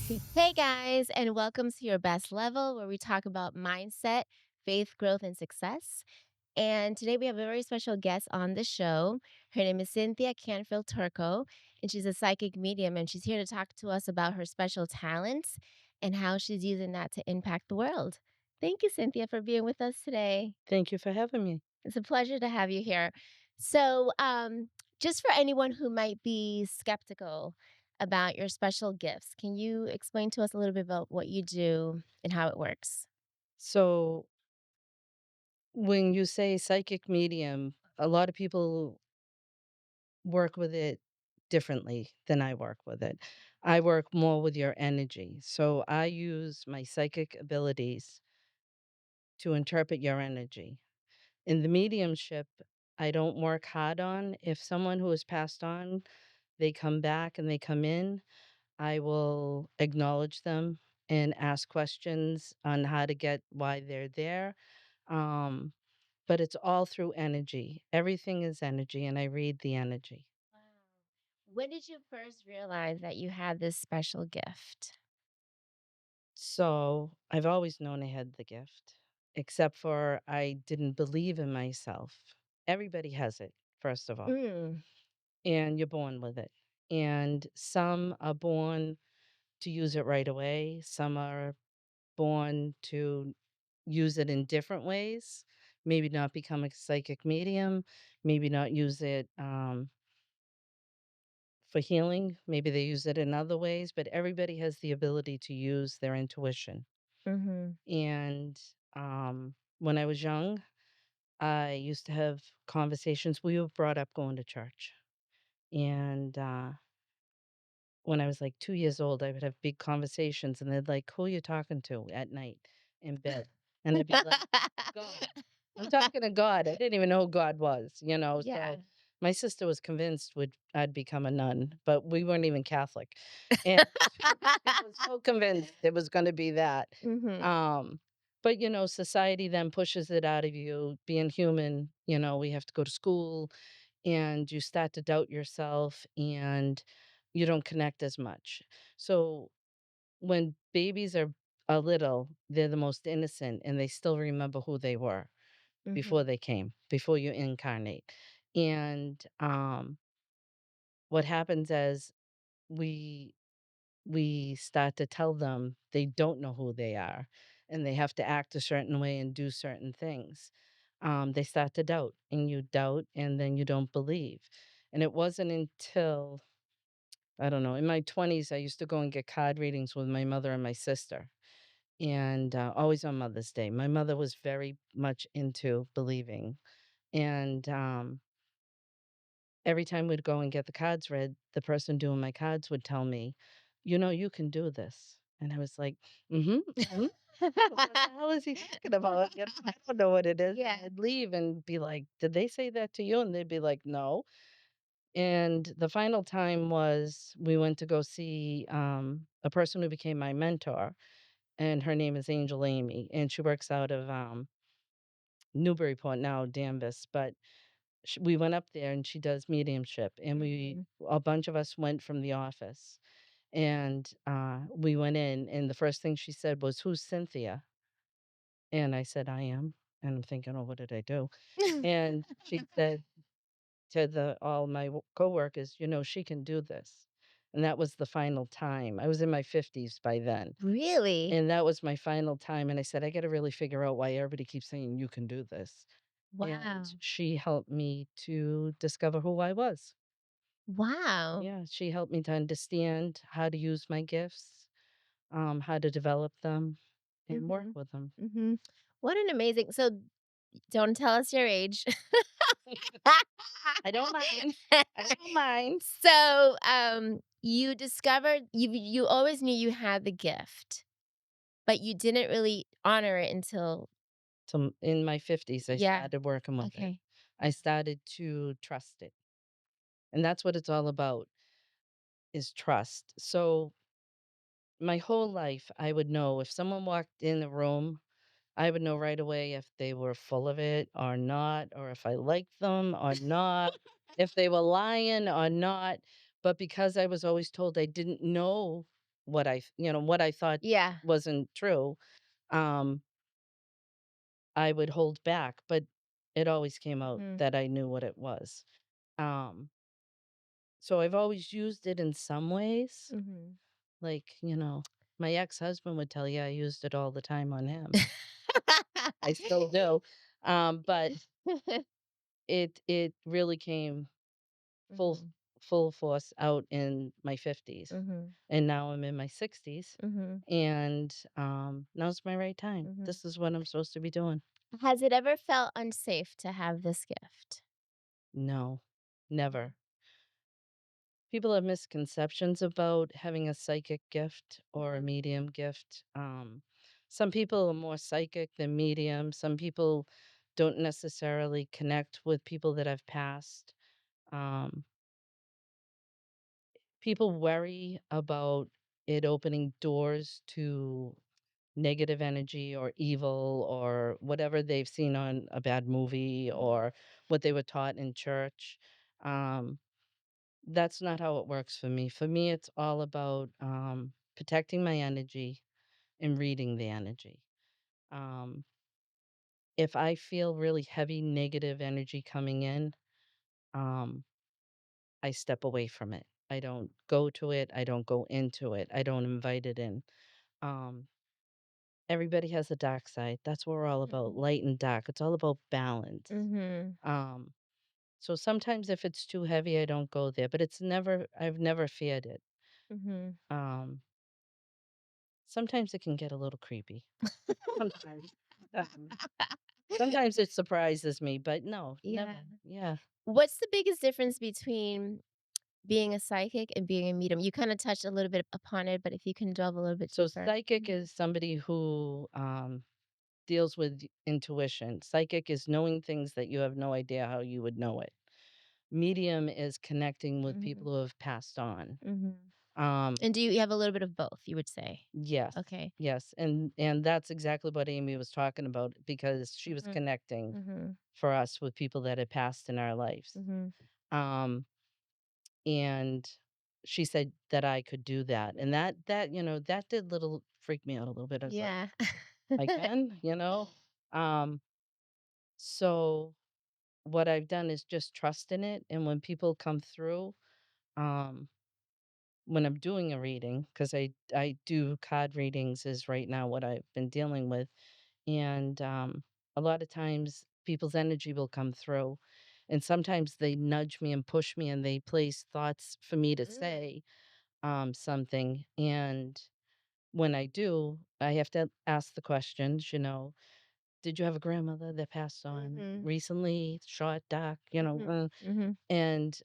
Hey guys, and welcome to Your Best Level, where we talk about mindset, faith, growth, and success. And today we have a very special guest on the show. Her name is Cynthia Canfield Turco, and she's a psychic medium, and she's here to talk to us about her special talents and how she's using that to impact the world. Thank you, Cynthia, for being with us today. Thank you for having me. It's a pleasure to have you here. So, just for anyone who might be skeptical about your special gifts, can you explain to us a little bit about what you do and how it works? So, when you say psychic medium, a lot of people work with it differently than I work with it. I work more with your energy. So, I use my psychic abilities to interpret your energy. In the mediumship, I don't work hard on. If someone who has passed on, they come back and they come in, I will acknowledge them and ask questions on how to get why they're there. Um, but it's all through energy. Everything is energy, and I read the energy. Wow. When did you first realize that you had this special gift? So I've always known I had the gift, except for I didn't believe in myself. Everybody has it, first of all, Mm, and you're born with it. And some are born to use it right away, some are born to use it in different ways, maybe not become a psychic medium, maybe not use it for healing. Maybe they use it in other ways, but everybody has the ability to use their intuition. mm-hmm, And when I was young, I used to have conversations. We were brought up going to church. And when I was like 2 years old, I would have big conversations, and they'd like, "Who are you talking to at night in bed?" And I'd be like, "God." I'm talking to God. I didn't even know who God was, you know. Yeah. So my sister was convinced I'd become a nun, but we weren't even Catholic. And she was so convinced it was gonna be that. Mm-hmm. Um, but society then pushes it out of you. Being human, we have to go to school and you start to doubt yourself and you don't connect as much. So when babies are little, they're the most innocent and they still remember who they were Mm-hmm. before they came, before you incarnate. And what happens as we we start to tell them they don't know who they are and they have to act a certain way and do certain things. They start to doubt, and you doubt, and then you don't believe. And it wasn't until, I don't know, in my 20s, I used to go and get card readings with my mother and my sister, and always on Mother's Day. My mother was very much into believing. And every time we'd go and get the cards read, the person doing my cards would tell me, "You can do this." And I was like, "Mhm, mhm. What the hell is he talking about?" I don't know what it is. And Yeah. I'd leave and be like, "Did they say that to you?" And they'd be like, "No." And the final time was we went to go see a person who became my mentor, and her name is Angel Amy, and she works out of Newburyport now, Danvers, but we went up there and she does mediumship, and Mm-hmm. a bunch of us went from the office, and we went in, and the first thing she said was, "Who's Cynthia?" And I said, "I am." And I'm thinking, "Oh, what did I do?" And she said to the all my coworkers, "She can do this." And that was the final time. I was in my 50s by then. Really? And that was my final time. And I said, "I got to really figure out why everybody keeps saying you can do this." And Wow. she helped me to discover who I was. Wow. Yeah, she helped me to understand how to use my gifts, how to develop them and work Mm-hmm. with them. Mm-hmm. What an amazing don't tell us your age. I don't mind. I don't mind. You discovered you always knew you had the gift, but you didn't really honor it until So in my 50s, I yeah, started working with it. okay. I started to trust it. And that's what it's all about, is trust. So my whole life, I would know if someone walked in the room, I would know right away if they were full of it or not, or if I liked them or not, if they were lying or not. But because I was always told I didn't know what I thought Yeah. wasn't true, um, I would hold back, but it always came out Mhm. that I knew what it was. Um, so I've always used it in some ways, Mhm. like, my ex-husband would tell you I used it all the time on him. I still do. But it really came full Mhm. full force out in my 50s, Mhm. and now I'm in my 60s, Mhm. and, now's my right time. Mhm. This is what I'm supposed to be doing. Has it ever felt unsafe to have this gift? No, Mm. never. People have misconceptions about having a psychic gift or a Mhm. medium gift. Some people are more psychic than medium. Some people don't necessarily connect with people that have passed. Um, People worry about it opening doors to negative energy or evil or whatever they've seen on a bad movie Mhm. or what they were taught in church. Um, that's not how it works for me. For me, it's all about protecting my energy and reading the energy. Um, if I feel really heavy negative energy coming in, um, I step away from it. I don't go to it. I don't go into it. I don't invite it in. Um, Everybody has a dark side. That's what we're all about, Mhm. light and dark. It's all about balance. Mhm. Um, so sometimes if it's too heavy, I don't go there, but I've never feared it. Mhm. Um, Sometimes it can get a little creepy. Sometimes. Um, Sometimes it surprises me, but no, Yeah. never. Yeah. What's the biggest difference between being a psychic and being a medium? You kinda touched a little bit upon it, but if you can delve a little bit So deeper. psychic Mhm. is somebody who deals with intuition. Psychic is knowing things that you have no idea how you would know it. Medium is connecting with people Mhm. who have passed on. Mhm. Um, And do you have a little bit of both, you would say? yes, Okay. yes, and that's exactly what Amy was talking about because she was Mhm. connecting Mhm. for us with people that had passed in our lives. Mhm. Um, and she said that I could do that, and that did little freak me out a little bit. I was like, Yeah. "I can?" Um, so what I've done is just trust in it, and when people come through, um when I'm doing a reading, because I do card readings is right now what I've been dealing with, and, a lot of times people's energy will come through, and sometimes they nudge me and push me, and they place thoughts for me to Mm. say, something, and when I do, I have to ask the questions. "Did you have a grandmother that passed on Mhm. recently? Short, dark?" Mhm. Mhm. And,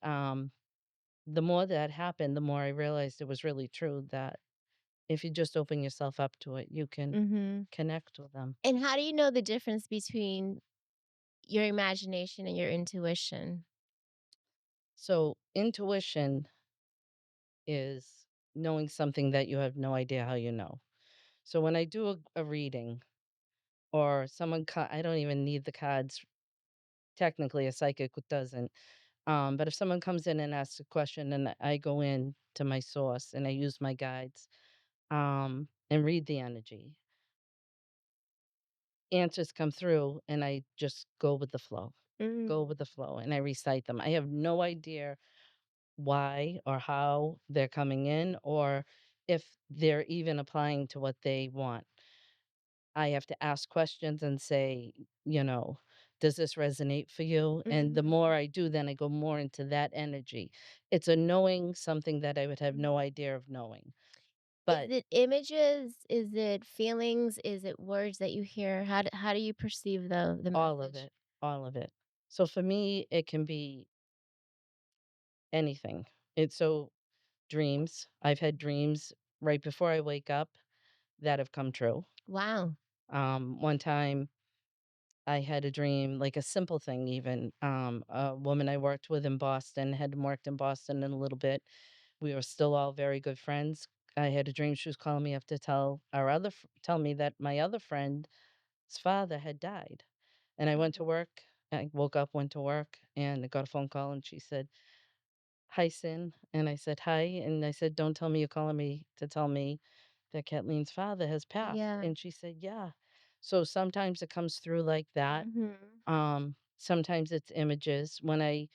the more that happened, the more I realized it was really true that if you just open yourself up to it, you can Mhm. connect with them. And how do you know the difference between your imagination and your intuition? So, intuition is knowing something that you have no idea how you know. So, when I do a reading or I don't even need the cards. Technically, a psychic doesn't. But if someone comes in and asks a question and I go in to my source and I use my guides and read the energy, answers come through and I just go Mm. with the flow and I recite them. I have no idea why or how they're coming in or if they're even applying to what they want. I have to ask questions and say, you know, does this resonate for you? And the more Mhm. I do, then I go more into that energy. It's a knowing something that I would have no Mhm. idea of knowing. Is But it images? Is it feelings? Is it words that you hear? How do you perceive the all of message? it, all of it. So for me, it can be anything. It's so dreams. I've had dreams right before I wake up that have come true. Wow. One time I had a dream, like a simple thing even. A woman I worked with in Boston, hadn't worked in Boston in a little bit. We were still all very good friends. I had a dream she was calling me up to tell me that my other friend's father had died. And I went to Mhm. work. I woke up, went to work, and I got a phone call, and she said, "Hi, Sin," and I said, "Hi," and I said, "Don't tell me you're calling me to tell me that Kathleen's father has passed." Yeah. And she said, "Yeah." So sometimes it comes through like that. Mhm. Sometimes it's images. When I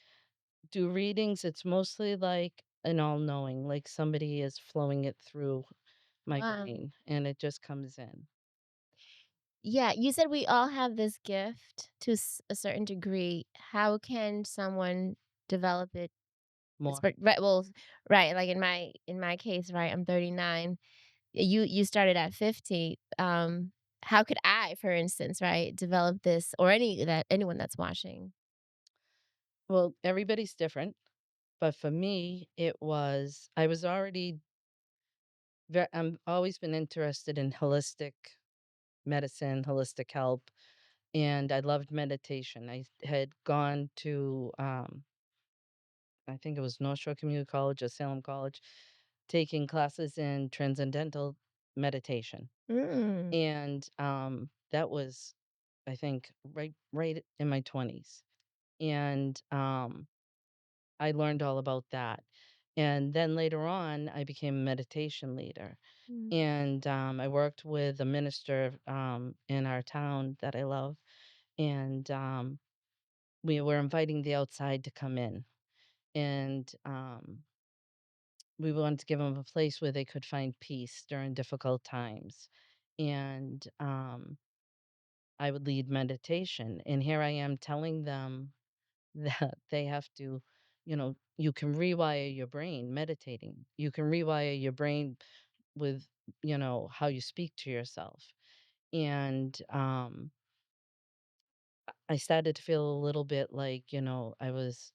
do readings, it's mostly like an all-knowing, like somebody is flowing it through my Wow. brain, and it just comes in Yeah, you said we all have this gift to a certain degree. How can someone develop it? more. Right, well, right, like in my case, right, I'm 39. You started at 50. How could I, for instance, right, develop this, or anyone that's watching? Well, everybody's different, but for me, I was already I'm always been interested in holistic medicine, holistic help, and I loved meditation. I had gone to, I think it was North Shore Community College or Salem College, taking classes in transcendental meditation. Mm. And that was, I think, right in my 20s. And I learned all about that. And then later on, I became a meditation leader. Mm. And I worked with a minister in our town that I love. And we were inviting the outside to come in. And we wanted to give them a place where they could find peace during difficult times. And I would lead meditation. And here I am telling them that they have to, you can rewire your brain meditating. You can rewire your brain with, how you speak to yourself. And I started to feel a little bit like, I was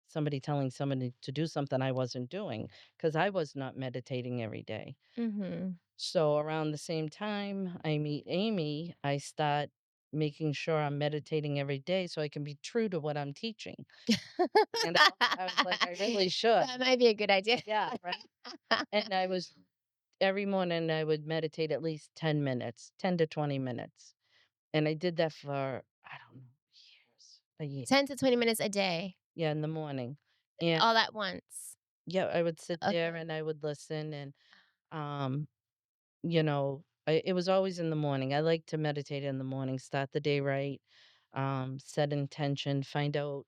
somebody telling somebody to do something I wasn't doing because I was not meditating every day. Mhm. So around the same time I meet Amy, I start making sure I'm meditating every day so I can be true to what I'm teaching. You know, I was like, I really should. That might be a good idea. Yeah, right. And I was every morning I would meditate at least 10 minutes, 10 to 20 minutes. And I did that for, I don't know, years, a year. 10 to 20 minutes a day, Yeah, in the morning. And all at once. yeah, I would sit there Okay. and I would listen and um, it was always in the morning. I like to meditate in the morning, start the day right, set intention, find out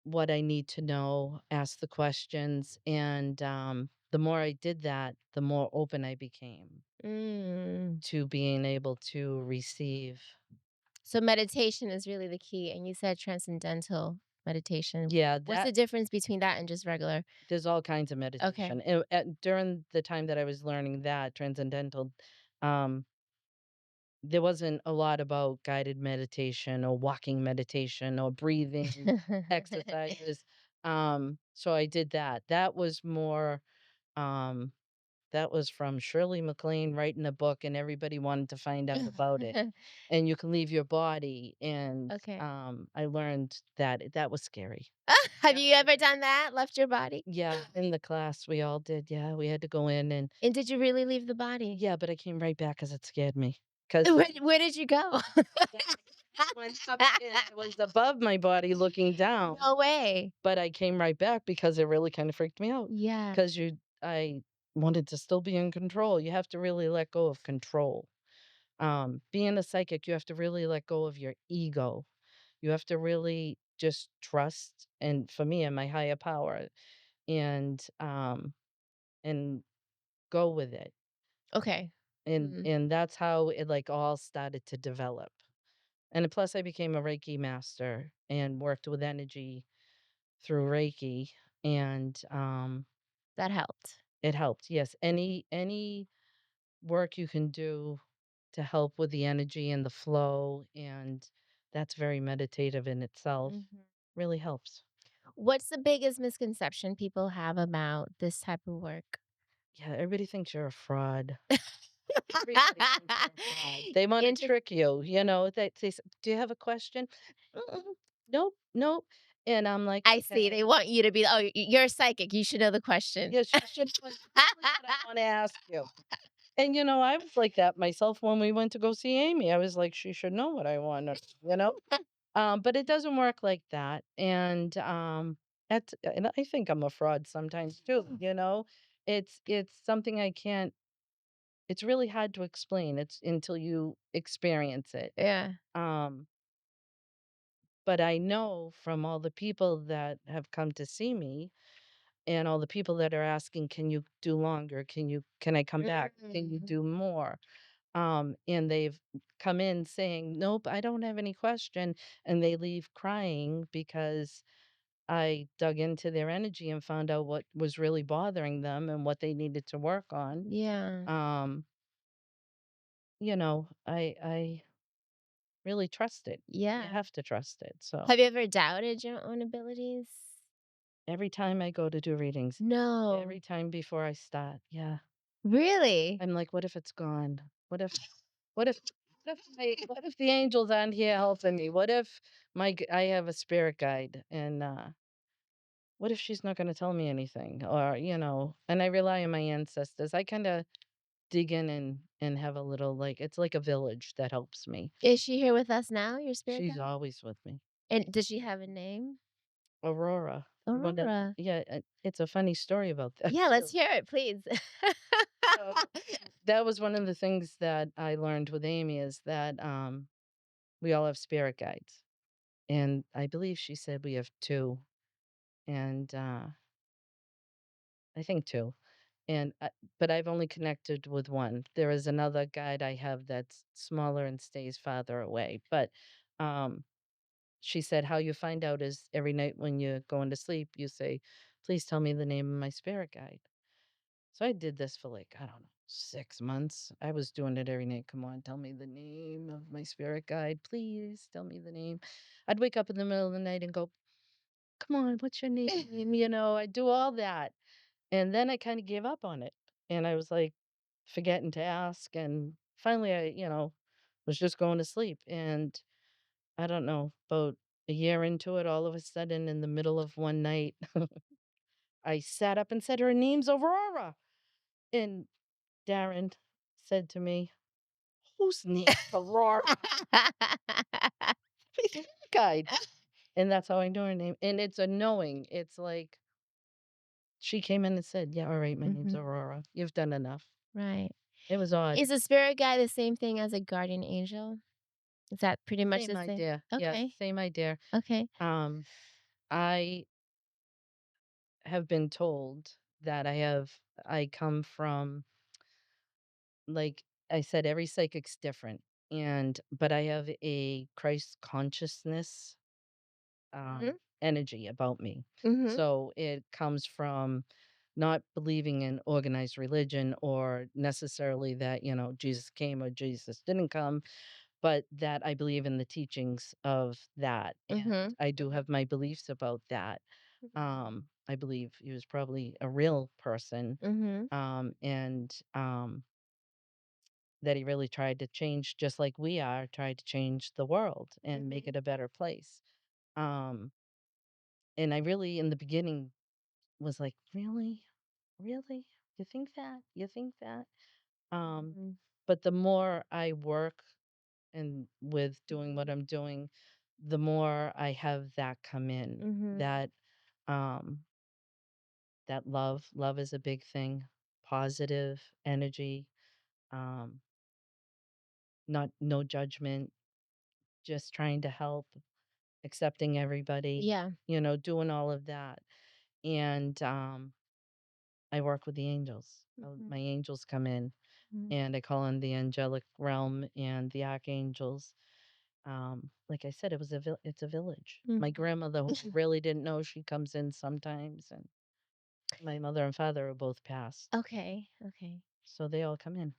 what I need to know, ask the questions. And the more I did that, the more open I became Mm. to being able to receive. So meditation is really the key, and you said transcendental meditation. Yeah, What's the that difference between that and just regular? there's all kinds of Okay. meditation. During the time that I was learning that transcendental, um, there wasn't a lot about guided meditation or walking meditation or breathing exercises. So I did that. Um, that was from Shirley MacLaine writing a book, and everybody wanted to find out about it. And you can leave your body. And Okay. I learned that that was scary. Have That you was ever done that? Left your body? Yeah, in the class we all did. Yeah, we had to go in and And did you really leave the body? yeah, but I came right back because it scared me. Because Where did you go? went up and I was above my body looking down, No way. but I came right back because it really kind of freaked me out. Yeah. Because I wanted to still be in control. You have to really let go of control. Being a psychic, you have to really let go of your ego. You have to really just trust, and for me, and my higher power, and and go with it. Okay. Mm. And that's how it like all started to develop. And plus, I became a Reiki master and worked with energy through Reiki, and That helped. it helped. Yes, any work you can do to help with the energy and the flow, and that's very meditative in itself. Mhm. Really helps. What's the biggest misconception people have about this type of work? Yeah, everybody thinks you're a fraud. Everybody thinks you're a fraud. They want to Inter trick you. They say, "Do you have a question?" "Mm-mm. Nope, nope." And I'm like, I see, okay. they want you to be, "Oh, you're a psychic, you should know the question." Yes, you should know exactly what I wanna ask you. And, I was like that myself when we went to go see Amy. I was like, "She should know what I want," you know? But it doesn't work like that, and, and I think I'm a fraud sometimes too, you know? It's something I can't it's really hard to explain, it's until you experience it. Yeah. Um, but I know from all the people that have come to see me and all the people that are asking, "Can you do longer? Can I come back? Can you Mm. do more?" And they've come in saying, "Nope, I don't have any question," and they leave crying because I dug into their energy and found out what was really bothering them and what they needed to work on. Yeah. Um, I really trust it. You Yeah. have to trust it. So Have you ever doubted your own abilities? every time I go to do readings, No. every time before I start, yeah, Really? I'm like, what if it's gone? What if what if the angels aren't here helping me? What if I have a spirit guide and what if she's not going to tell me anything? Or, and I rely on my ancestors. I kind of dig in and have a little, like, it's like a village that helps me. Is she here with us now, your spirit She's guide? always with me. And does she have a name? Aurora. Aurora. Yeah, it's a funny story about that Yeah, let's too. hear it, please. So that was one of the things that I learned with Amy is that we all have spirit guides. And I believe she said we have two. And I think two. And but I've only connected with one. There is another guide I have that's smaller and stays farther away. But um she said how you find out is every night when you're going to sleep, you say, "Please tell me the name of my spirit guide." So I did this for like, I don't know, 6 months. I was doing it every night. Come on, tell me the name of my spirit guide. Please tell me the name. I'd wake up in the middle of the night and go, "Come on, what's your name?" I do all that. And then I kind of gave up on it. And I was like forgetting to ask. And finally, was just going to sleep. And I don't know, about a year into it, all of a sudden, in the middle of one night, I sat up and said, "Her name's Aurora." And Darren said to me, "Whose name's Aurora?" Guide. And that's how I know her name. And it's a knowing. It's like she came in and said, "Yeah, all right, my name's Mhm. Aurora. You've done enough." Right. It was odd. Is a spirit guide the same thing as a guardian angel? Is that pretty much Same the same? idea. Yes, Okay. same idea. Okay. Um, I have been told that I come from, like I said, every psychic's different. But I have a Christ consciousness Mhm. energy about me. Mhm. So it comes from not believing in organized religion or necessarily that, Jesus came or Jesus didn't come, but that I believe in the teachings of that. And Mhm. I do have my beliefs about that. I believe he was probably a real person. Mhm. And that he really tried to change, just like we are, tried to change the world and make Mhm. it a better place. Um, and I really, in the beginning, was like, "Really? Really? You think that? You think that?" Um, Mhm. but the more I work and with doing what Mhm. I'm doing, the more I have that come in. Mhm. Um, that love is a big thing, positive energy, um, not no judgment, just trying to help, accepting everybody, Yeah. doing all of that. And I work with the angels. Mhm. My angels come in Mhm. and I call in the angelic realm and the archangels. Like I said, it's a village. My Mhm. grandmother, who I really didn't know, she comes in sometimes, and my mother and father are both passed, Okay. Okay. so they all come in.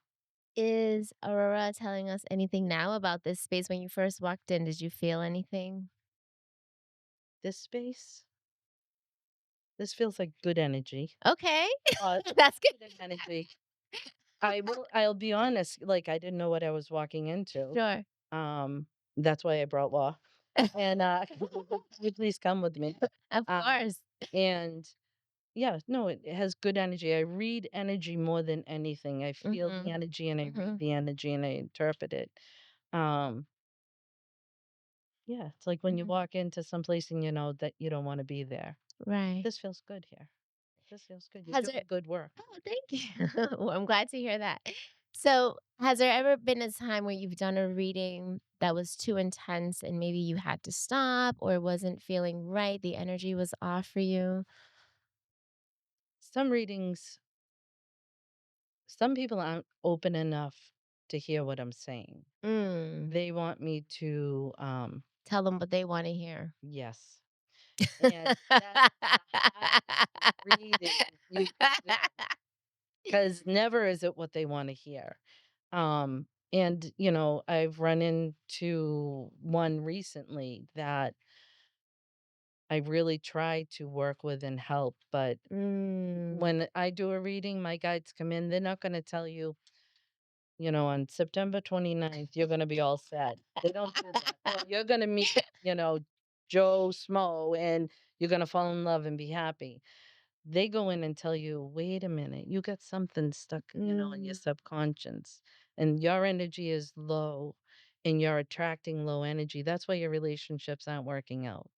Is Aurora telling us anything now about this space? When you first walked in, did you feel anything? This space, this feels like good energy. Okay. Uh, That's good. good energy. I'll be honest, like I didn't know what I was walking into. Sure. Um, that's why I brought law. And you please come with me. Of Um, course. and yeah, no, it has good energy. I read energy more than anything. I feel the Mhm. energy and I read Mhm. the energy and I interpret it. Um, Yeah, it's like when you Mhm. walk into some place and you know that you don't wanna be there. Right. This feels good here. This feels good. You're Has there doing good work. Oh, thank you. Well, I'm glad to hear that. So, has there ever been a time where you've done a reading that was too intense and maybe you had to stop or wasn't feeling right, the energy was off for you? Some readings some people aren't open enough to hear what I'm saying. Mm. They want me to, Tell them what they wanna hear. yes, and that's the hardest reading you can get, 'cause never is it what they wanna hear. And, I've run into one recently that I really try to work with and help, but Mm. when I do a reading, my guides come in, they're not gonna tell you, on September 29th, you're gonna be all set. They don't do that. Or you're gonna meet, Joe Smo and you're gonna fall in love and be happy. They go in and tell you, wait a minute, you got something stuck, in your Mm. subconscious, and your energy is low and you're attracting low energy. That's why your relationships aren't working out.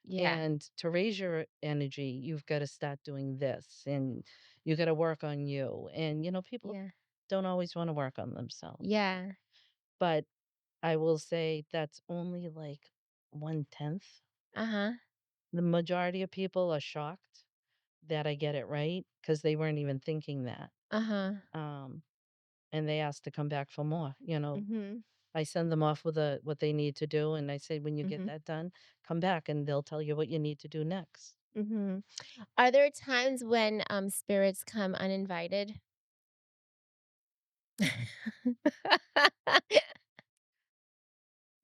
Yeah. And to raise your energy, you've got to start doing this and you got to work on you. And, people Yeah. don't always want to work on themselves. Yeah. But I will say that's only like 1/10. Uh-huh. The majority of people are shocked that I get it right because they weren't even thinking that. Uh-huh. Um, and they asked to come back for more. Mhm. I send them off with what they need to do. And I say, when you get Mhm. that done, come back and they'll tell you what you need to do next. Mhm. Are there times when, spirits come uninvited?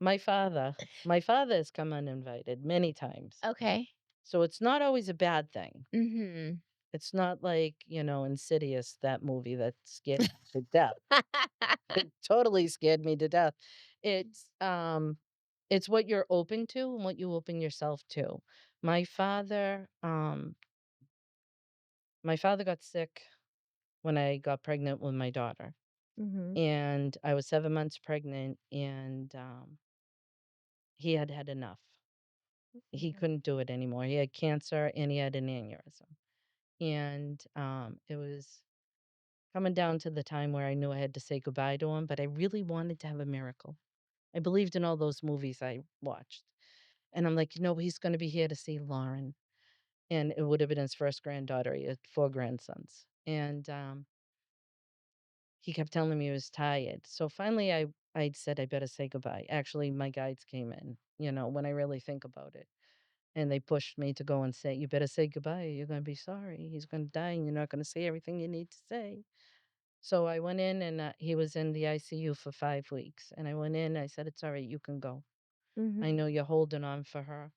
My father has come uninvited many times. Okay. So it's not always a bad thing. Mhm. It's not like, Insidious, that movie that scared me to death. It totally scared me to death. It's, um, it's what you're open to and what you open yourself to. My father, um, my father got sick when I got pregnant with my daughter, Mhm. and I was 7 months pregnant, and, he had had enough. He Mhm. couldn't do it anymore. He had cancer and he had an aneurysm. And, it was coming down to the time where I knew I had to say goodbye to him, but I really wanted to have a miracle. I believed in all those movies I watched. And I'm like, he's gonna be here to see Lauren. And it would have been his first granddaughter. He had 4 grandsons. And, he kept telling me he was tired. So finally I said I better say goodbye. Actually, my guides came in, when I really think about it. And they pushed me to go and say, "You better say goodbye. You're gonna be sorry. He's gonna die, and you're not gonna say everything you need to say." So I went in, and he was in the ICU for 5 weeks. And I went in. I said, "It's all right. You can go. I Mhm. know you're holding on for her,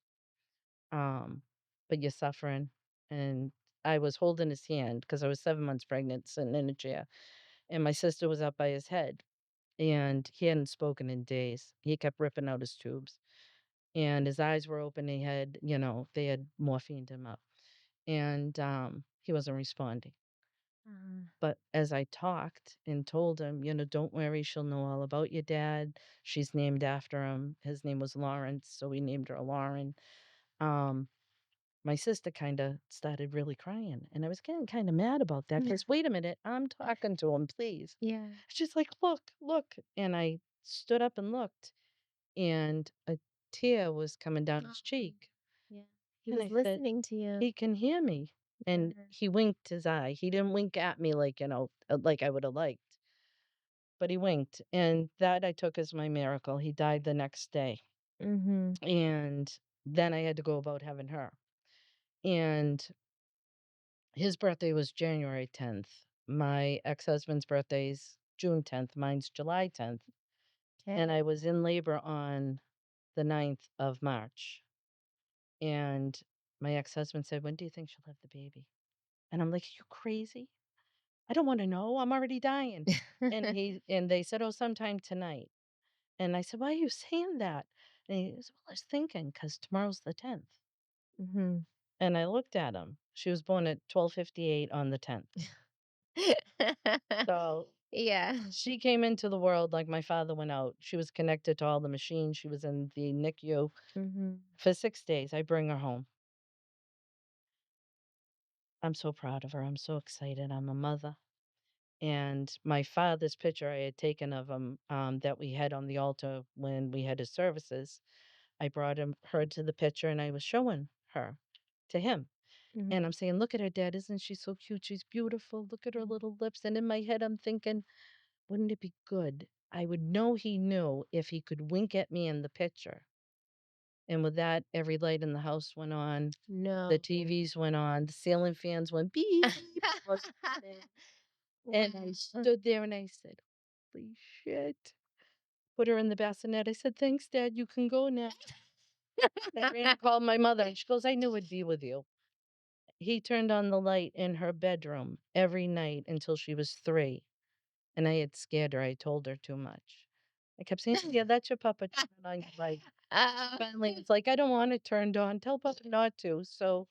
um, but you're suffering." And I was holding his hand because I was 7 months pregnant, sitting in a chair, and my sister was up by his head, and he hadn't spoken in days. He kept ripping out his tubes, and his eyes were open. They had morphined him up. And, he wasn't responding. Uh, But as I talked and told him, "Don't worry, she'll know all about your dad. She's named after him." His name was Lawrence, so we named her Lauren. Um, my sister kinda started really crying, and I was getting kinda mad about that. yeah. Because wait a minute, I'm talking to him, please." Yeah. She's like, "Look, look," and I stood up and looked, and a tear was coming down his Oh, cheek, yeah. He and was I said, listening to you. "He can hear me." And Yeah. he winked his eye. He didn't wink at me like, like I woulda liked, but he winked, and that I took as my miracle. He died the next day, Mhm. and then I had to go about having her. And his birthday was January 10th. My ex-husband's birthday's June 10th. Mine's July 10th, 'Kay. and I was in labor on the 9th of March, and my ex-husband said, "When do you think she'll have the baby?" And I'm like, "Are you crazy? I don't wanna know, I'm already dying." And they said, "Oh, sometime tonight." And I said, "Why are you saying that?" And he goes, "Well, I was thinking, 'cause tomorrow's the 10th." Mhm. And I looked at him. She was born at 12:58 on the 10th. So Yeah. She came into the world like my father went out. She was connected to all the machines. She was in the NICU Mhm. for 6 days. I bring her home. I'm so proud of her. I'm so excited. I'm a mother. And my father's picture I had taken of him, that we had on the altar when we had his services, I brought her to the picture and I was showing her to him. Mhm. And I'm saying, "Look at her, Dad. Isn't she so cute? She's beautiful. Look at her Mhm. little lips." And in my head, I'm thinking, wouldn't it be good? I would know he knew if he could wink at me in the picture. And with that, every light in the house went on. The No. TVs went on. The ceiling fans went beep. Was and I Wow. stood there and I said, "Holy shit." Put her in the bassinet. I said, "Thanks, Dad. You can go now." I ran and called my mother, and she goes, "I knew it'd be with you." He turned on the light in her bedroom every night until she was 3, and I had scared her. I told her too much. I kept saying, "Yeah, that's your papa turning on your light." Oh, Finally, it's like, "I don't want it turned on. Tell papa not to." So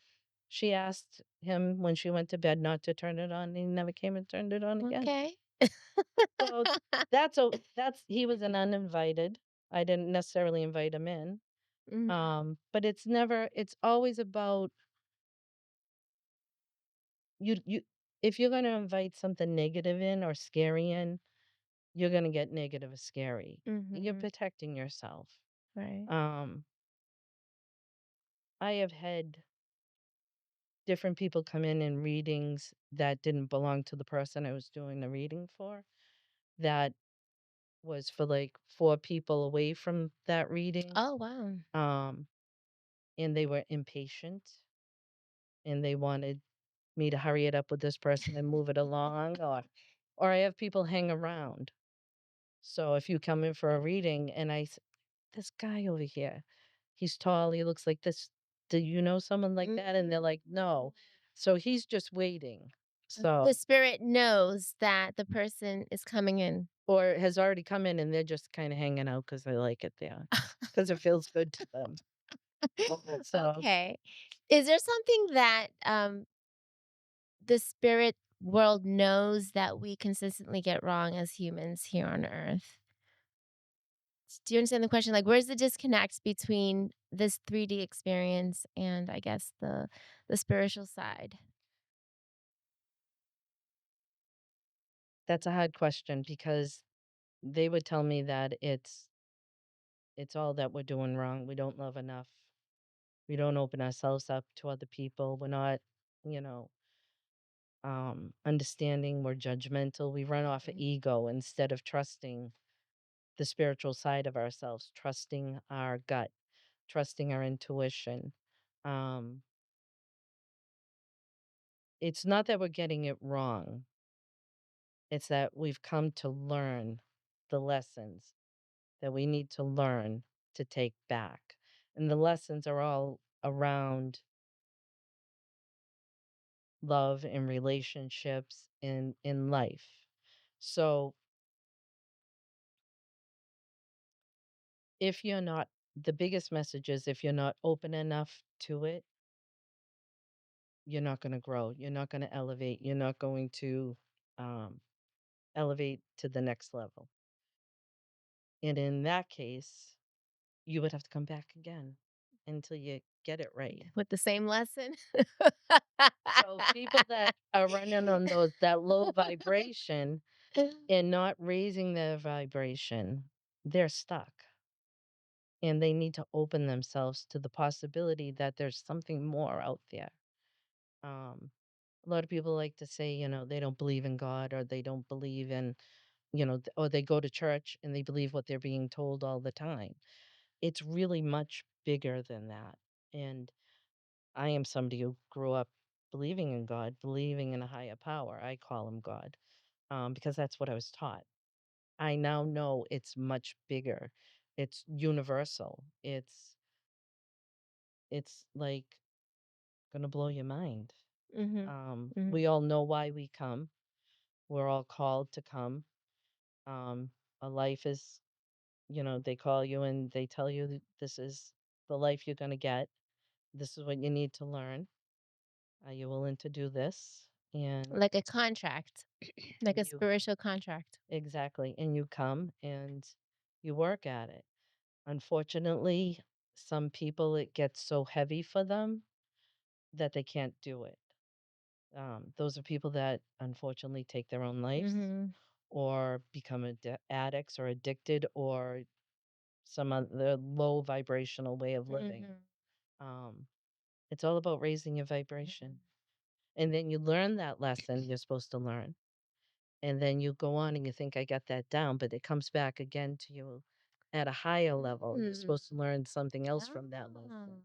she asked him when she went to bed not to turn it on, and he never came and turned it on again. okay. So that's he was an uninvited. I didn't necessarily invite him in. Mhm. But it's always about you if you're gonna invite something negative in or scary in, you're gonna get negative or scary. You're Mhm. protecting yourself. Right. Um, I have had different people come in readings that didn't belong to the person I was doing the reading for. That was for like 4 people away from that reading. Oh, wow. Um, and they were impatient and they wanted me to hurry it up with this person and move it along, or I have people hang around. So if you come in for a reading and "This guy over here, he's tall, he looks like this. Do you know someone like Mm. that?" And they're like, "No." So he's just waiting. So The spirit knows that the person is coming in. or has already come in and they're just kinda hanging out because they like it there, because it feels good to them. So Okay. Is there something that, the spirit world knows that we consistently get wrong as humans here on Earth? Do you understand the question? Like, where's the disconnect between this 3D experience and, I guess, the spiritual side? that's a hard question because they would tell me that it's all that we're doing wrong. We don't love enough. We don't open ourselves up to other people. We're not, you know, understanding. We're judgmental. We run off of Mhm. ego instead of trusting the spiritual side of ourselves, trusting our gut, trusting our intuition. Um, it's not that we're getting it wrong. It's that we've come to learn the lessons that we need to learn to take back. And the lessons are all around love and relationships in life. So if you're not the biggest message is if you're not open enough to it, you're not going to grow. You're not going to elevate. You're not going to um, elevate to the next level. And in that case, you would have to come back again until you get it right. With the same lesson? So people that are running on that low vibration and not raising their vibration, they're stuck. And they need to open themselves to the possibility that there's something more out there. Um, a lot of people like to say, they don't believe in God or they don't believe in, or they go to church and they believe what they're being told all the time. It's really much bigger than that. And I am somebody who grew up believing in God, believing in a higher power. I call him God, because that's what I was taught. I now know it's much bigger. It's universal. It's like gonna blow your mind. Mhm. Mhm. We all know why we come. We're all called to come. Um, a life is, they call you and they tell you that this is the life you're gonna get. This is what you need to learn. Are you willing to do this? and Like a contract, like a and you spiritual contract. exactly, and you come and you work at it. Unfortunately, some people, it gets so heavy for them that they can't do it. Those are people that unfortunately take their own lives Mhm. or become addicts or addicted or some other low vibrational way of living. Mhm. Um, it's all about raising your vibration. And then you learn that lesson you're supposed to learn. And then you go on and you think, I got that down, but it comes back again to you at a higher level. You're Mm. supposed to learn something else from that Oh. lesson.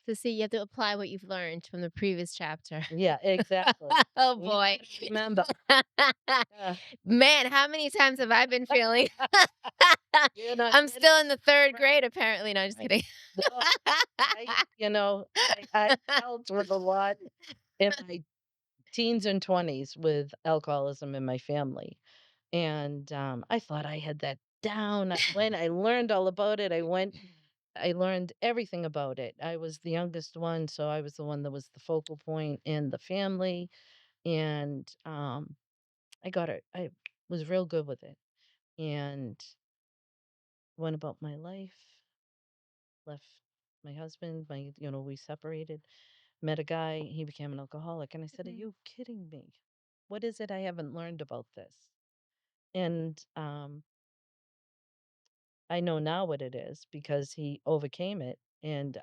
So see, you have to apply what you've learned from the previous chapter. Yeah, exactly. Oh, And you boy. gotta remember, uh, Man, how many times have I been feeling you're not I'm getting still in the 3rd right. grade apparently. No, just Right. kidding. No, I dealt with a lot in my teens and 20s with alcoholism in my family. And I thought I had that down. I learned all about it. I learned everything about it. I was the youngest one, so I was the one that was the focal point in the family. And I got it. I was real good with it and went about my life, left my husband, we separated, met a guy, he became an alcoholic. And I said, Are Mhm. you kidding me? What is it I haven't learned about this? And I know now what it is because he overcame it. And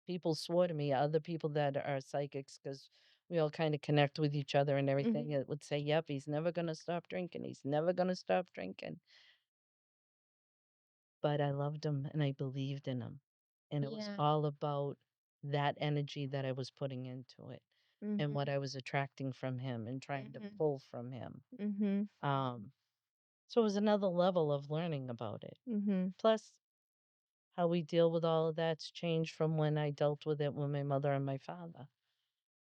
people swore to me, other people that are psychics, because we all kind of connect with each other and everything, Mhm. it would say, Yep, he's never going to stop drinking. He's never going to stop drinking. But I loved him and I believed in him. And it was Yeah. all about that energy that I was putting into it and what Mhm. I was attracting from him and trying to Mhm. pull from him. Mhm. Um, so it was another level of learning about it. Mhm. Plus, how we deal with all of that's changed from when I dealt with it with my mother and my father.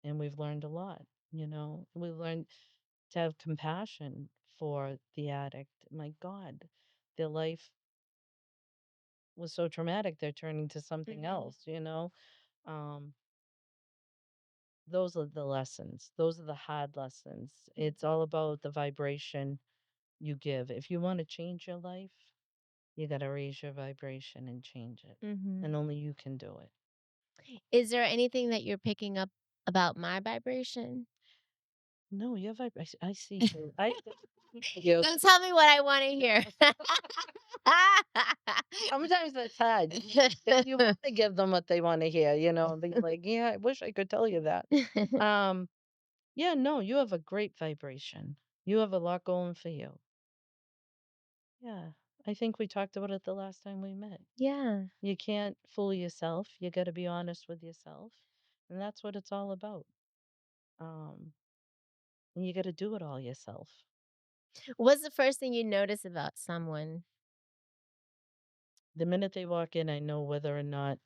And we've learned a lot, We've learned to have compassion for the addict. My God, their life was so traumatic, they're turning to something Mhm. else. Um, those are the lessons. Those are the hard lessons. It's all about the vibration you give. If you want to change your life, you got to raise your vibration and change it. Mhm. And only you can do it. Is there anything that you're picking up about my vibration? No, your vibration. I see you. I see you. Don't tell me what I wanna hear. Sometimes it's hard. You want to give them what they want to hear, and be like, yeah, I wish I could tell you that. Um, yeah, no, you have a great vibration. You have a lot going for you. Yeah. I think we talked about it the last time we met. Yeah. You can't fool yourself. You got to be honest with yourself. And that's what it's all about. Um, and you got to do it all yourself. What's the first thing you notice about someone? The minute they walk in, I know whether or not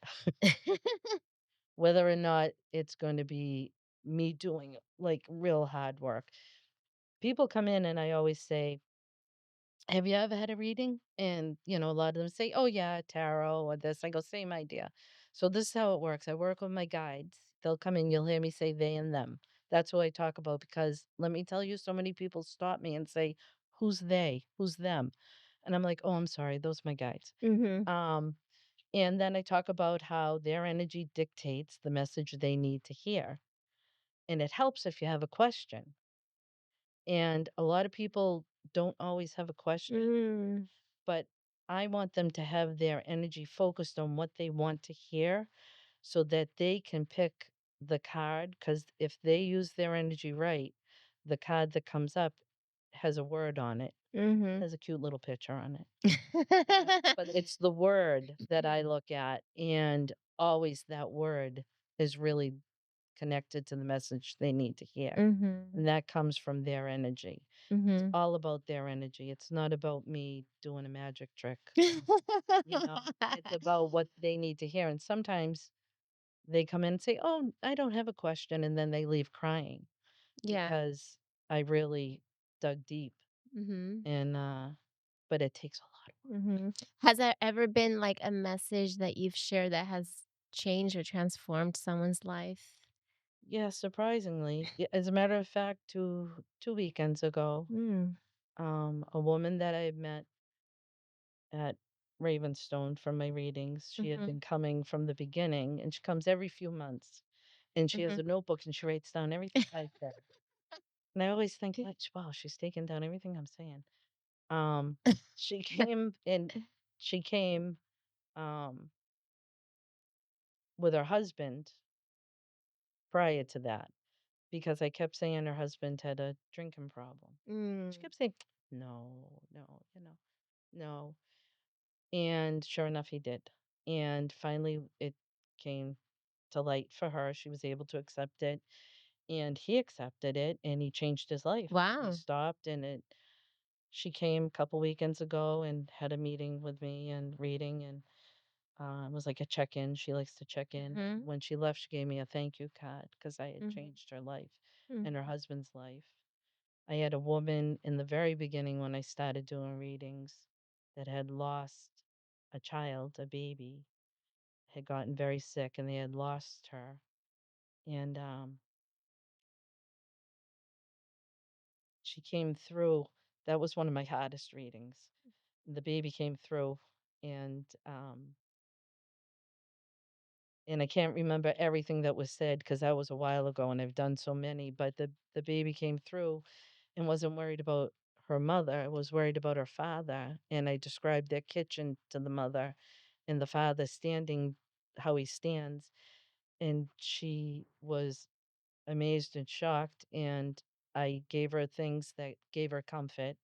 it's going to be me doing like real hard work. People come in and I always say, have you ever had a reading? And a lot of them say, oh, yeah, tarot or this. I go, same idea. So this is how it works. I work with my guides. They'll come in, you'll hear me say they and them. That's what I talk about because let me tell you, so many people stop me and say, who's they? Who's them? And I'm like, oh, I'm sorry. Those are my guides. Mhm. Um, and then I talk about how their energy dictates the message they need to hear. And it helps if you have a question. And a lot of people don't always have a question, Mm. but I want them to have their energy focused on what they want to hear so that they can pick the card. Because if they use their energy right, the card that comes up has a word on it, Mhm. has a cute little picture on it. But it's the word that I look at, and always that word is really connected to the message they need to hear. Mhm. And that comes from their energy. It's Mhm. all about their energy. It's not about me doing a magic trick. It's about what they need to hear. And sometimes they come in and say, Oh, I don't have a question. And then they leave crying Yeah. because I really dug deep. Mhm. And, but it takes a lot of work. Mhm. Has there ever been, like, a message that you've shared that has changed or transformed someone's life? Yeah, surprisingly. As a matter of fact, two weekends ago, Mm. a woman that I had met at Ravenstone from my readings, she had Mhm. been coming from the beginning, and she comes every few months, and she has Mhm. a notebook and she writes down everything I said. And I always think, like, wow, she's taking down everything I'm saying. Um, she came and she came um with her husband prior to that because I kept saying her husband had a drinking problem. She Mm. kept saying, no, no, no. And sure enough, he did. And finally, it came to light for her. She was able to accept it. And he accepted it and he changed his life. He Wow. stopped and she came a couple weekends ago and had a meeting with me and reading. And it was like a check in. She likes to check in. Mhm. When she left, she gave me a thank you card because I had Mhm. changed her life and her Mhm. husband's life. I had a woman in the very beginning when I started doing readings that had lost a child, a baby, had gotten very sick and they had lost her. And she came through. That was one of my hardest readings. The baby came through and and I can't remember everything that was said because that was a while ago and I've done so many, but the baby came through and wasn't worried about her mother, was worried about her father. And I described their kitchen to the mother and the father standing how he stands. And she was amazed and shocked. And I gave her things that gave her comfort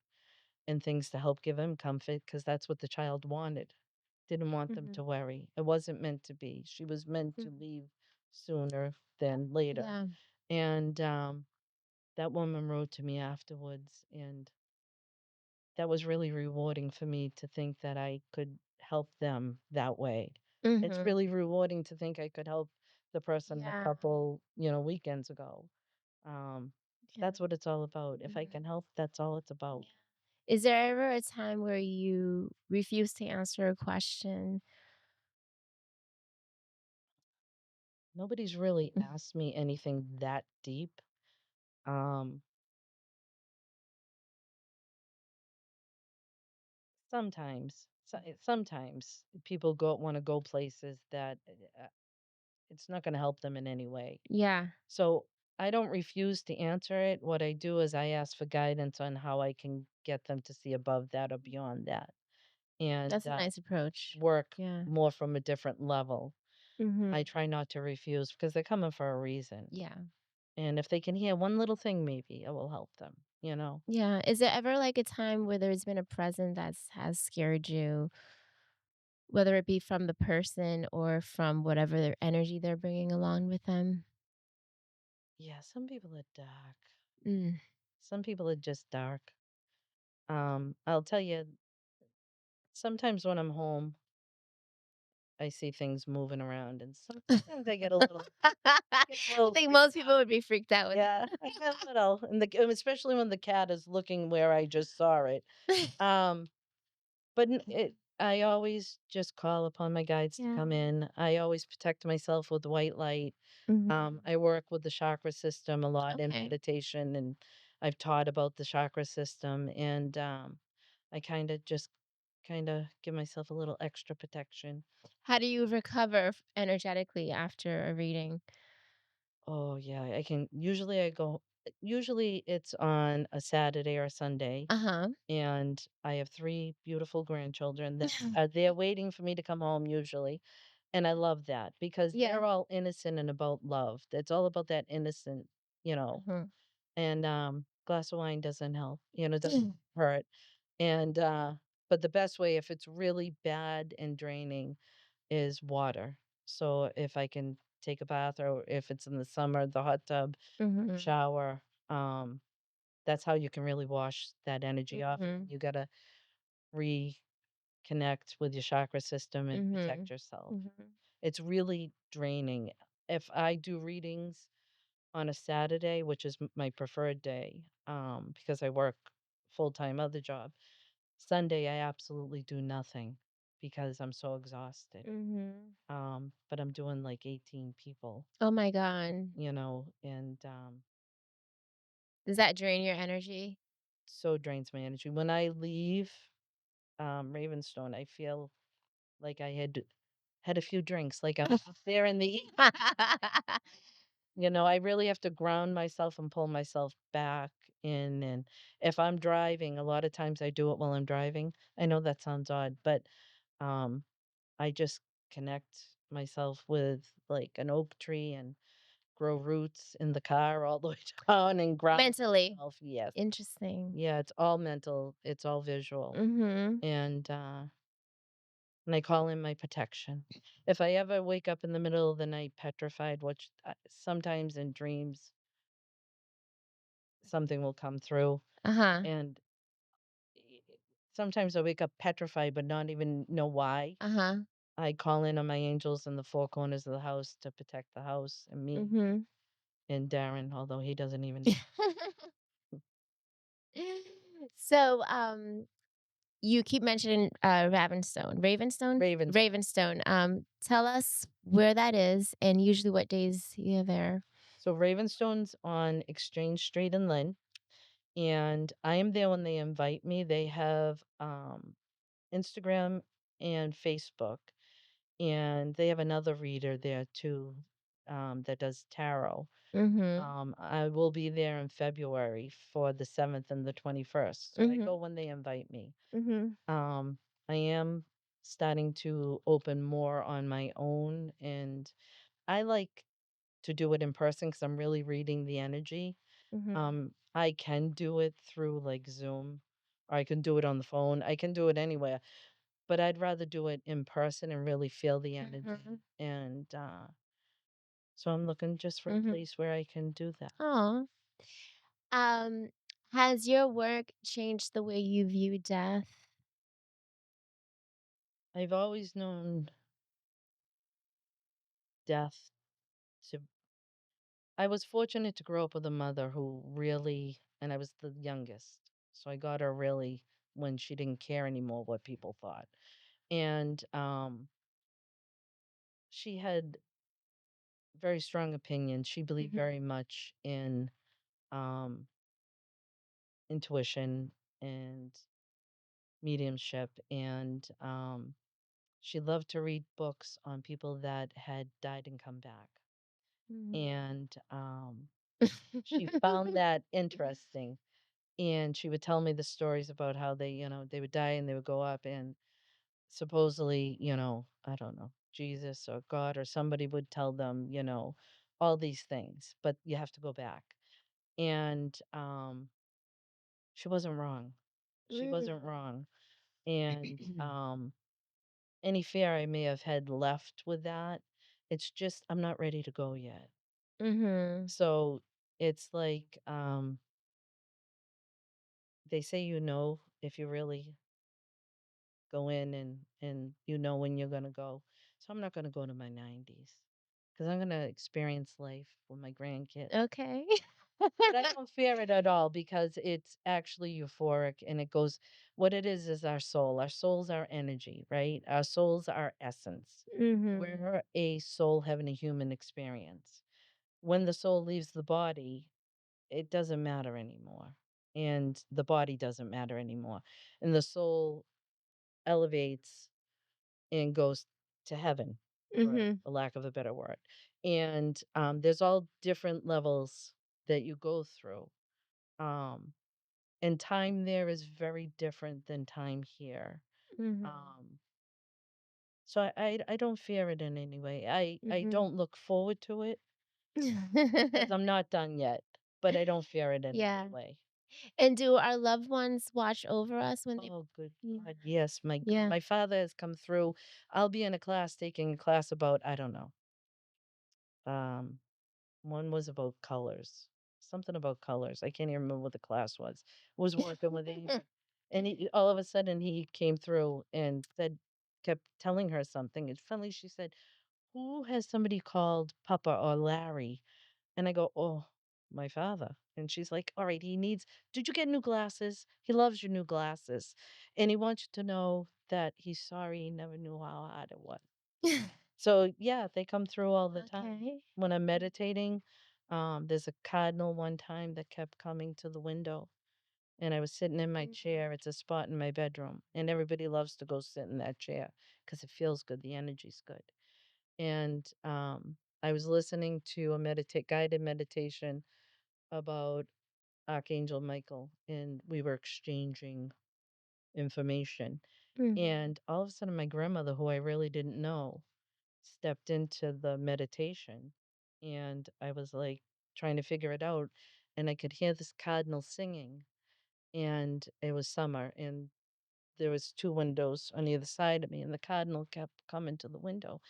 and things to help give him comfort because that's what the child wanted. Didn't want them to Mhm. worry. It wasn't meant to be. She was meant to Mhm. leave sooner than later. Yeah. And that woman wrote to me afterwards, and that was really rewarding for me to think that I could help them that way. It's Mhm. really rewarding to think I could help the person a Yeah. couple, weekends ago. Um, Yeah. that's what it's all about. If I Mhm. can help, that's all it's about. Yeah. Is there ever a time where you refuse to answer a question? Nobody's really Mm. asked me anything that deep. Um, sometimes people go want to go places that it's not going to help them in any way. Yeah, So I don't refuse to answer it. What I do is I ask for guidance on how I can get them to see above that or beyond that and that's a nice approach. work Yeah. more from a different level. I Mhm. try not to refuse because they're coming for a reason. Yeah. And if they can hear one little thing, maybe it will help them. Yeah. Is there ever, like, a time where there's been a present that's has scared you, whether it be from the person or from whatever their energy they're bringing along with them? Yeah, some people are dark. Mm. Some people are just dark. I'll tell you, sometimes when I'm home, I see things moving around, and sometimes I get a little, I get a I little think freaked most people out. would be freaked out with Yeah, I get a little, especially when the cat is looking where I just saw it. Um, but I always just call upon my guides to Yeah. come in. I always protect myself with white light. Mhm. I work with the chakra system a lot in Okay. meditation, and I've taught about the chakra system, and I kind of give myself a little extra protection. How do you recover energetically after a reading? Oh yeah, I can usually it's on a Saturday or a Sunday, Uh-huh. and I have 3 beautiful grandchildren that are there waiting for me to come home usually, and I love that because Yeah. they're all innocent and about love. It's all about that innocent, you know, Mhm. and, glass of wine doesn't help, doesn't hurt, and, but the best way if it's really bad and draining is water. So if I can take a bath or if it's in the summer, the hot tub, Mhm. shower, that's how you can really wash that energy off of you. Mhm. You gotta reconnect with your chakra system and protect Mhm. yourself. Mhm. It's really draining. If I do readings on a Saturday, which is my preferred day, because I work full time other job, Sunday I absolutely do nothing because I'm so exhausted. Mhm. But I'm doing like 18 people, Oh my god. and Does that drain your energy? so drains my energy. When I leave Ravenstone, I feel like I had a few drinks, like I'm up there in the I really have to ground myself and pull myself back in. And if I'm driving, a lot of times I do it while I'm driving. I know that sounds odd, but um, I just connect myself with like an oak tree and grow roots in the car all the way down and ground Mentally. myself. Yes. Interesting. Yeah, it's all mental, it's all visual. Mhm. And I call in my protection. If I ever wake up in the middle of the night petrified, which sometimes in dreams something will come through, Uh-huh. and i- i- sometimes I wake up petrified but not even know why. Uh-huh. I call in on my angels in the four corners of the house to protect the house and me Mhm. and Darren, although he doesn't even know. So, you keep mentioning, Ravenstone? Ravens. Ravenstone, tell us where that is and usually what days you're there. So Ravenstone's on Exchange Street in Lynn, and I am there when they invite me. They have Instagram and Facebook, and they have another reader there too, that does tarot. Mhm. I will be there in February for the 7th and the 21st. So I Mhm. go when they invite me. Mhm. Um, I am starting to open more on my own, and I like to do it in person because I'm really reading the energy. Mhm. I can do it through like Zoom, or I can do it on the phone. I can do it anywhere, but I'd rather do it in person and really feel the energy. Mhm. And so I'm looking just for a Mhm. place where I can do that. Aw. Um, has your work changed the way you view death? I've always known death to I was fortunate to grow up with a mother who really and I was the youngest. So I got her really when she didn't care anymore what people thought. And she had very strong opinions. She believed Mhm. very much in um intuition and mediumship, and she loved to read books on people that had died and come back. Mhm. And she found that interesting. And she would tell me the stories about how they would die and they would go up, and supposedly, I don't know, Jesus or God or somebody would tell them, all these things, but you have to go back. And she wasn't wrong. She Mm. wasn't wrong. And any fear I may have had left with that, it's just I'm not ready to go yet. Mhm. So it's like they say if you really go in and when you're gonna go. So I'm not gonna go to my 90s because I'm gonna experience life with my grandkids. Okay. But I don't fear it at all because it's actually euphoric, and it goes what it is our soul. Our soul's our energy, right? Our soul's our essence. Mhm. We're a soul having a human experience. When the soul leaves the body, it doesn't matter anymore. And the body doesn't matter anymore. And the soul elevates and goes to heaven, for Mhm. a lack of a better word. And there's all different levels that you go through. Um, and time there is very different than time here. Mhm. Um, so I don't fear it in any way. I Mhm. don't look forward to it because I'm not done yet, but I don't fear it in any Yeah. way. And do our loved ones watch over us when they Oh, good Yeah. God, yes, Yeah. my father has come through. I'll be in a class taking a class about I don't know. Um, One was about colors, something about colors. I can't even remember what the class was. Was working with Ava, and all of a sudden he came through and kept telling her something. And finally, she said, "Who has somebody called Papa or Larry?" And I go, "Oh." my father. And she's like, all right, did you get new glasses? He loves your new glasses. And he wants you to know that he's sorry he never knew how hard it was. So, yeah, they come through all the time. Okay. When I'm meditating, there's a cardinal one time that kept coming to the window, and I was sitting in my Mhm. chair. It's a spot in my bedroom, and everybody loves to go sit in that chair because it feels good. The energy's good. And I was listening to a guided meditation about Archangel Michael, and we were exchanging information. Mhm. And all of a sudden, my grandmother, who I really didn't know, stepped into the meditation, and I was like trying to figure it out, and I could hear this cardinal singing, and it was summer, and there was two windows on either side of me, and the cardinal kept coming to the window,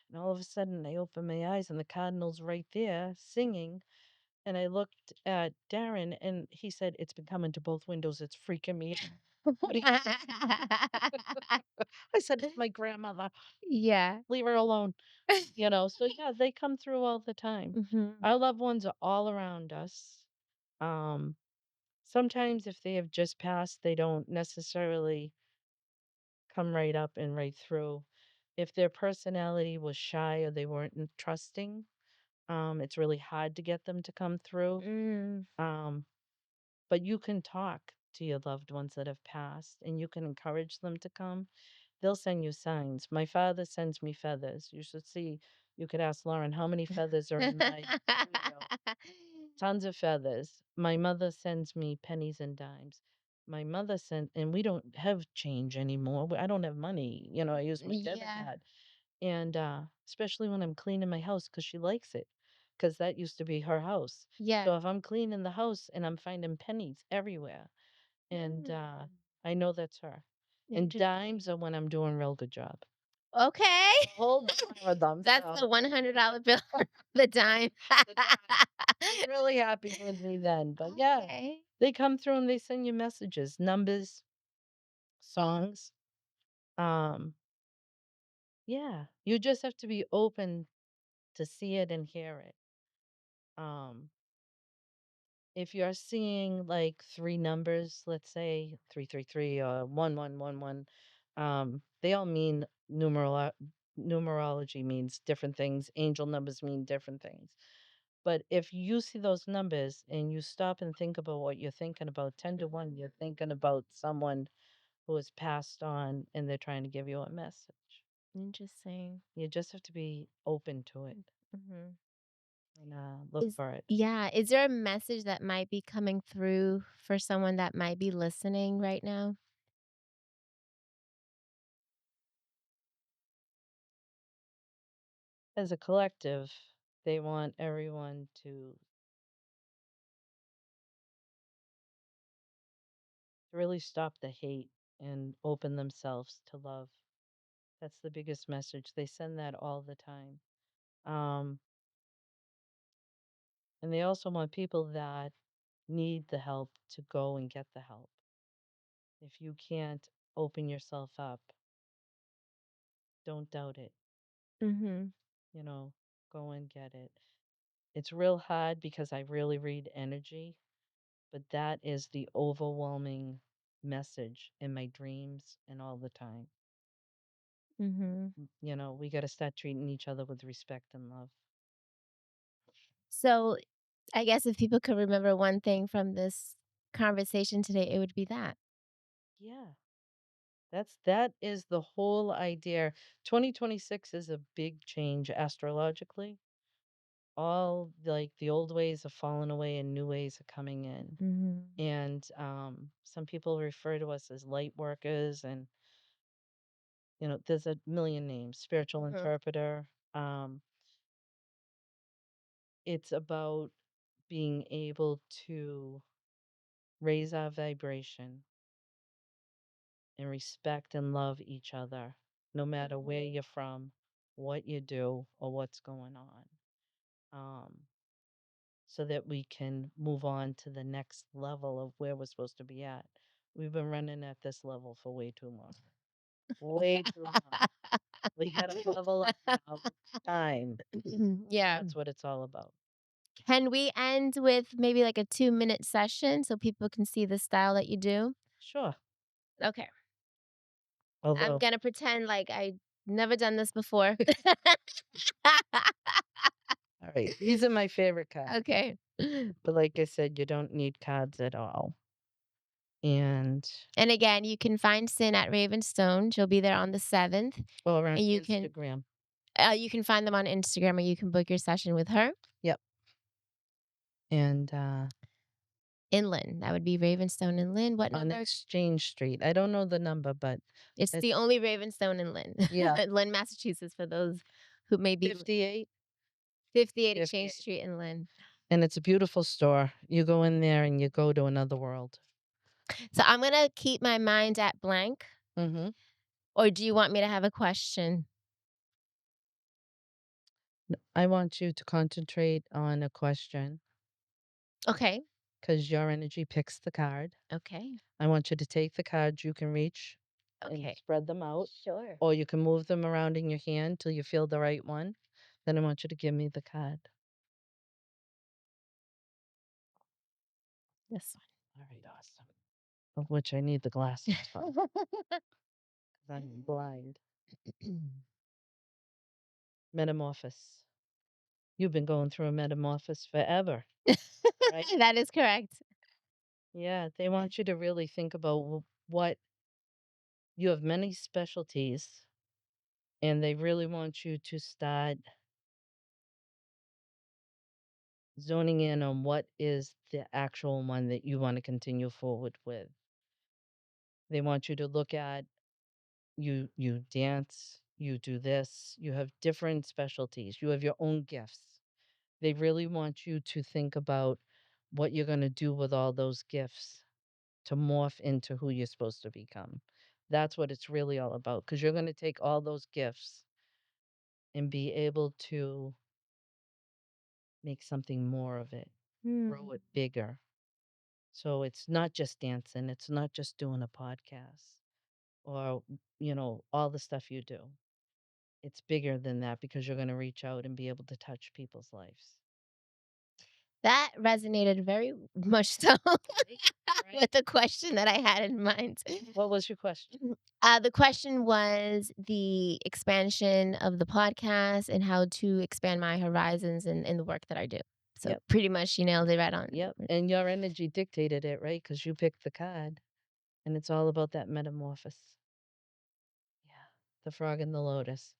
and all of a sudden I opened my eyes, and the cardinal's right there singing, and I looked at Darren, and he said, "It's been coming to both windows. It's freaking me out." What do you I said, "It's my grandmother. Yeah. Leave her alone." So yeah, they come through all the time. Mhm. Our loved ones are all around us. Um, Sometimes if they have just passed, they don't necessarily come right up and right through. If their personality was shy or they weren't trusting, it's really hard to get them to come through. Mm. Um, but you can talk to your loved ones that have passed and you can encourage them to come. They'll send you signs. My father sends me feathers. You should see. You could ask Lauren how many feathers are in my window. Tons of feathers. My mother sends me pennies and dimes. My mother sent, and we don't have change anymore. I don't have money. I use my debit Yeah. card. And especially when I'm cleaning my house because she likes it, because that used to be her house. Yeah. So if I'm cleaning the house and I'm finding pennies everywhere, and Mm. I know that's her. And dimes Interesting. are when I'm doing real good job. Okay. A whole jar of them. That's the So $100 bill, the dime. the dime. She's really happy with me then. But yeah, Okay. they come through and they send you messages, numbers, songs. Um, yeah, you just have to be open to see it and hear it. Um, if you're seeing like three numbers, let's say 333 or 1111, they all mean numerology means different things. Angel numbers mean different things. But if you see those numbers and you stop and think about what you're thinking about, 10 to 1, you're thinking about someone who has passed on and they're trying to give you a message. Interesting. You just have to be open to it Mhm. and look for it. Is there a message that might be coming through for someone that might be listening right now? As a collective, they want everyone to really stop the hate and open themselves to love. That's the biggest message. They send that all the time. Um, and they also want people that need the help to go and get the help. If you can't open yourself up, don't doubt it. Mhm. You know, go and get it. It's real hard because I really read energy, but that is the overwhelming message in my dreams and all the time. Mhm. We got to start treating each other with respect and love. So, I guess if people could remember one thing from this conversation today, it would be that. Yeah. That is the whole idea. 2026 is a big change astrologically. All like the old ways have fallen away and new ways are coming in. Mhm. And some people refer to us as light workers, and there's a million names. Spiritual Mhm. interpreter. It's about being able to raise our vibration and respect and love each other, no matter where you're from, what you do, or what's going on, um, so that we can move on to the next level of where we're supposed to be at. We've been running at this level for way too long. Way too long. We gotta level up now. Time. Yeah. That's what it's all about. Can we end with maybe like a 2-minute session so people can see the style that you do? Sure. Okay. I'm Although, gonna pretend like I never done this before. all right, these are my favorite cards. Okay. But like I said, you don't need cards at all. And And again, you can find Sin at Ravenstone. She'll be there on the 7th, well, around and Instagram. you can find them on Instagram, or you can book your session with her Yep. And in Lynn. That would be Ravenstone in Lynn. What on number? Exchange Street. I don't know the number, but It's the it's only Ravenstone in Lynn. yeah, Lynn, Massachusetts, for those who may be 58. 58 Exchange 58. Street in Lynn. And it's a beautiful store. You go in there and you go to another world. So I'm gonna keep my mind at blank, Mhm. or do you want me to have a question? I want you to concentrate on a question Okay. because your energy picks the card. Okay. I want you to take the cards you can reach and Okay. spread them out, Sure. or you can move them around in your hand till you feel the right one. Then I want you to give me the card. This All right, awesome. Of which I need the glasses for one. 'cause I'm blind. Metamorphosis. You've been going through a metamorphosis forever, right? That is correct. Yeah, they want you to really think about what you have many specialties, and they really want you to start zoning in on what is the actual one that you want to continue forward with. They want you to look at you dance, you do this, you have different specialties, you have your own gifts. They really want you to think about what you're going to do with all those gifts to morph into who you're supposed to become. That's what it's really all about because you're going to take all those gifts and be able to make something more of it, grow Hmm. it bigger. So it's not just dancing, it's not just doing a podcast or, all the stuff you do. It's bigger than that because you're going to reach out and be able to touch people's lives. That resonated very much so Right? Right? with the question that I had in mind. What was your question? The question was the expansion of the podcast and how to expand my horizons in the work that I do. So Yep. pretty much you nailed it right on. Yep. And your energy dictated it, right? Because you picked the card and it's all about that metamorphosis. Yeah. The frog and the lotus.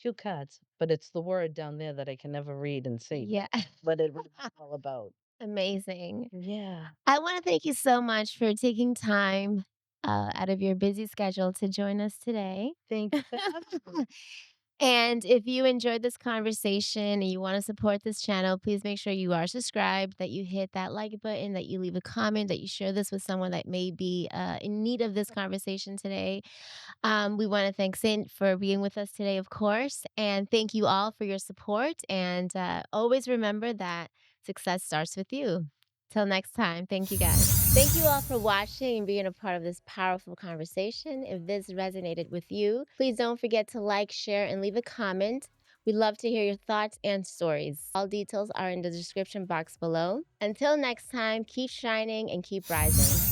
Cute cards, but it's the word down there that I can never read and see Yeah. what it was all about. Amazing. Yeah. I want to thank you so much for taking time out of your busy schedule to join us today. Thank you for having me. And if you enjoyed this conversation and you want to support this channel, please make sure you are subscribed, that you hit that like button, that you leave a comment, that you share this with someone that may be in need of this conversation today. We want to thank Saint for being with us today, of course. And thank you all for your support. And always remember that success starts with you. Till next time, thank you guys. Thank you all for watching and being a part of this powerful conversation. If this resonated with you, please don't forget to like, share, and leave a comment. We'd love to hear your thoughts and stories. All details are in the description box below. Until next time, keep shining and keep rising.